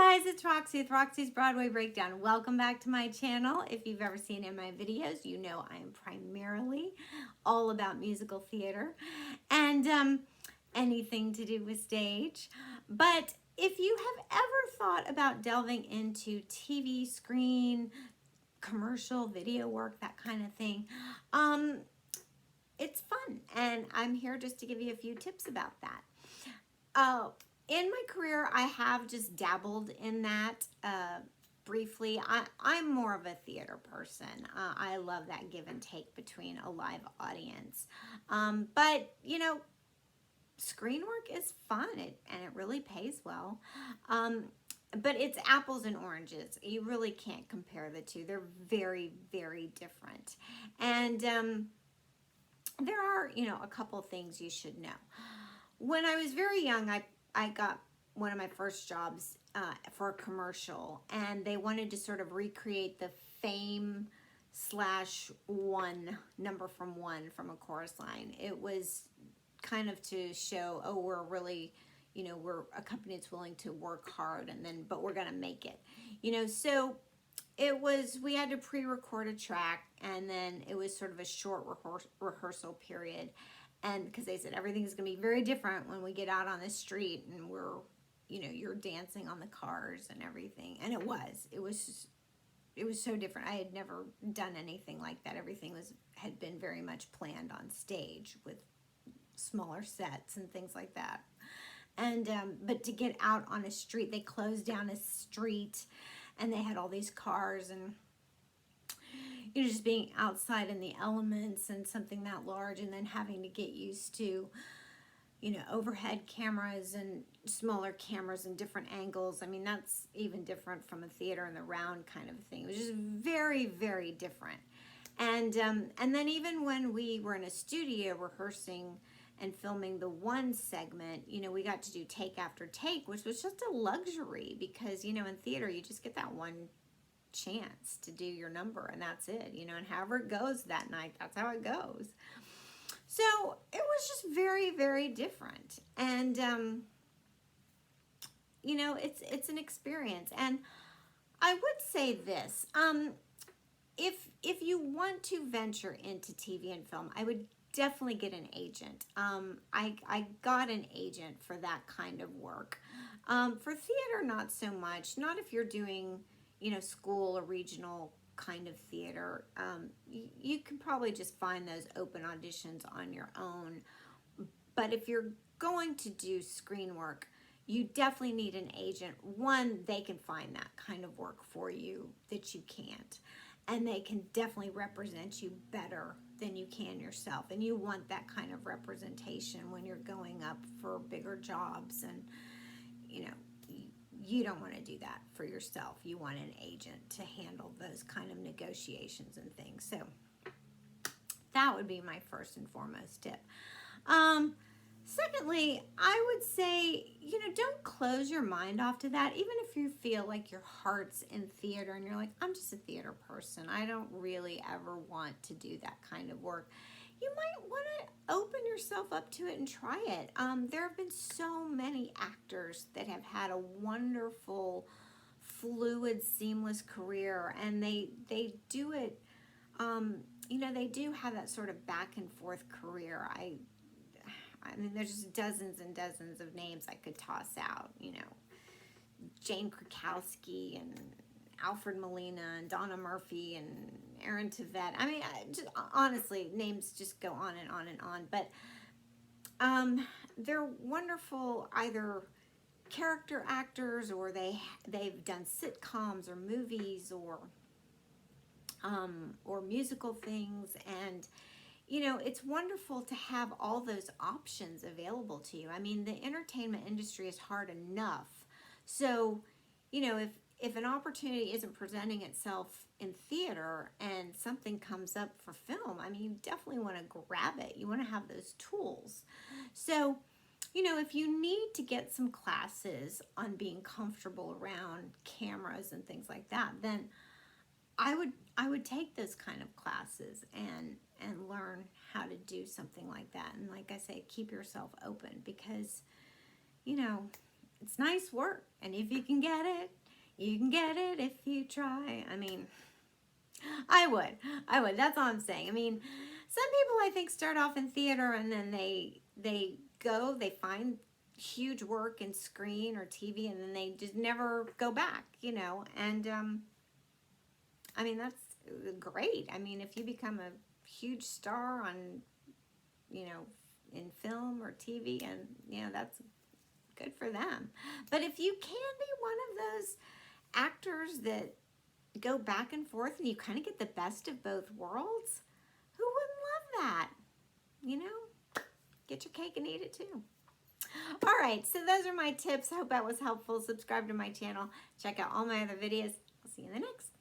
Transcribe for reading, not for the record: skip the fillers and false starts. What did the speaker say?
guys, it's Roxie with Roxie's Broadway Breakdown. Welcome back to my channel. If you've ever seen in my videos, you know I am primarily all about musical theater and anything to do with stage. But if you have ever thought about delving into TV, screen, commercial, video work, that kind of thing, it's fun. And I'm here just to give you a few tips about that. In my career, I have just dabbled in that briefly. I'm more of a theater person. I love that give and take between a live audience. But, you know, screen work is fun and it really pays well. But it's apples and oranges. You really can't compare the two. They're very, very different. And there are, you know, a couple things you should know. When I was very young, I got one of my first jobs for a commercial, and they wanted to sort of recreate the Fame /1 number from One from a chorus line. It was kind of to show, oh, we're really, you know, we're a company that's willing to work hard, but we're gonna make it, you know. So it was, we had to pre-record a track, and then it was sort of a short rehearsal period. And because they said everything's going to be very different when we get out on the street and we're, you know, you're dancing on the cars and everything. And it was so different. I had never done anything like that. Everything had been very much planned on stage with smaller sets and things like that. And, but to get out on a street, they closed down a street and they had all these cars, and you know, just being outside in the elements and something that large, and then having to get used to, you know, overhead cameras and smaller cameras and different angles. I mean, that's even different from a theater in the round kind of thing. It was just very, very different. And then even when we were in a studio rehearsing and filming the one segment, you know, we got to do take after take, which was just a luxury because, you know, in theater, you just get that one chance to do your number, and that's it, you know, and however it goes that night, that's how it goes. So it was just very, very different. And you know, it's an experience. And I would say this, if you want to venture into TV and film, I would definitely get an agent. I got an agent for that kind of work. For theater, not so much. Not if you're doing, you know, school or regional kind of theater. You can probably just find those open auditions on your own. But if you're going to do screen work, you definitely need an agent. One, they can find that kind of work for you that you can't. And they can definitely represent you better than you can yourself. And you want that kind of representation when you're going up for bigger jobs. And, you know, you don't want to do that for yourself. You want an agent to handle those kind of negotiations and things. So that would be my first and foremost tip. Secondly, I would say, you know, don't close your mind off to that. Even if you feel like your heart's in theater and you're like, I'm just a theater person, I don't really ever want to do that kind of work. You might want to open yourself up to it and try it. There have been so many actors that have had a wonderful, fluid, seamless career, and they do it, you know, they do have that sort of back and forth career. I mean, there's just dozens and dozens of names I could toss out, you know, Jane Krakowski and Alfred Molina and Donna Murphy and Aaron Tveit. I mean, honestly, names just go on and on and on. But they're wonderful either character actors, or they've done sitcoms or movies or musical things. And you know, it's wonderful to have all those options available to you. I mean, the entertainment industry is hard enough. So, you know, if an opportunity isn't presenting itself in theater and something comes up for film, I mean, you definitely want to grab it. You want to have those tools. So, you know, if you need to get some classes on being comfortable around cameras and things like that, then I would take those kind of classes and learn how to do something like that. And like I say, keep yourself open, because, you know, it's nice work. And if you can get it, You can get it if you try. I mean, I would. That's all I'm saying. I mean, some people I think start off in theater and then they find huge work in screen or TV and then they just never go back, you know. And I mean, that's great. I mean, if you become a huge star on, you know, in film or TV, and you know, that's good for them. But if you can be one of those actors that go back and forth and you kind of get the best of both worlds, who wouldn't love that? You know, get your cake and eat it too. All right, so those are my tips. I hope that was helpful. Subscribe to my channel. Check out all my other videos. I'll see you in the next.